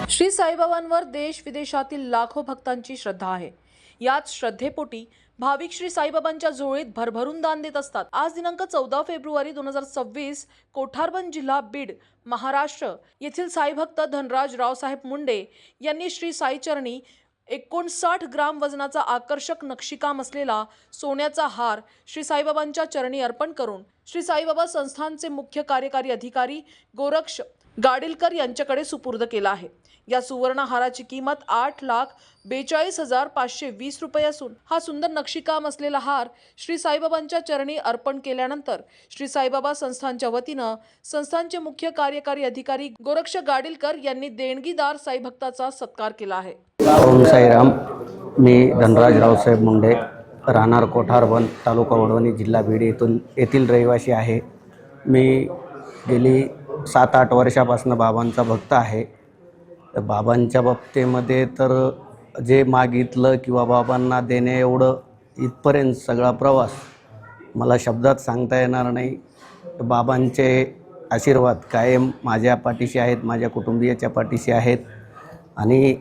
श्री साईबाबांवर देश विदेशातील लाखो भक्तांची श्रद्धा आहे। याच श्रद्धेपोटी भाविक श्री साईबाबांच्या जोळीत भरभरून दान देत असतात। आज दिनांक 14 फेब्रुवारी 2026 कोठारबन जिल्हा बीड महाराष्ट्र येथील साईभक्त धनराज रावसाहेब मुंडे यांनी श्री साईचरणी 59 ग्राम वजनाचा आकर्षक नक्षीकाम असलेला सोन्याचा हार श्री साईबाबांच्या चरणी अर्पण करून श्री साईबाबा संस्थानचे मुख्य कार्यकारी अधिकारी गोरक्ष गाडीलकर यांच्याकडे सुपूर्द केला आहे। या सुवर्ण हाराची किंमत 8,42,520 रुपये असून हा सुंदर नक्षीकाम असलेला हार श्री साईबाबांच्या चरणी अर्पण केल्यानंतर श्री साईबाबा संस्थानच्या वतीने संस्थानचे मुख्य कार्यकारी अधिकारी गोरक्ष गाडीलकर यांनी देणगीदार साईभक्ताचा सत्कार केला आहे। ओम साईराम। मी धनराज रावसाहेब मुंडे, राहणार कोठारबन, तालुका वडवणी, जिल्हा बीड येथील रहिवासी आहे। मी गेली 7-8 वर्षापासून बाबांचा भक्त आहे। बाबांच्या बाबतीमध्ये तर जे मागितलं किंवा बाबांना देणे एवढं इथपर्यंत सगळा प्रवास मला शब्दात सांगता येणार नाही। बाबांचे आशीर्वाद कायम माझ्या पाठीशी आहेत, माझ्या कुटुंबियाच्या पाठीशी आहेत। आणि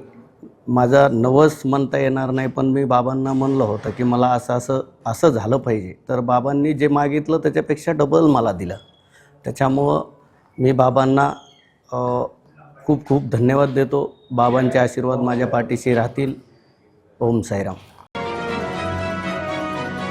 माझा नवस म्हणता येणार नाही, पण मी बाबांना म्हणलं होतं की मला असं झालं पाहिजे, तर बाबांनी जे मागितलं त्याच्यापेक्षा डबल मला दिलं। त्याच्यामुळं मी बाबांना खूप खूप धन्यवाद देतो। बाबांचे आशीर्वाद माझ्या पाठीशी राहतील। ओम साईराम।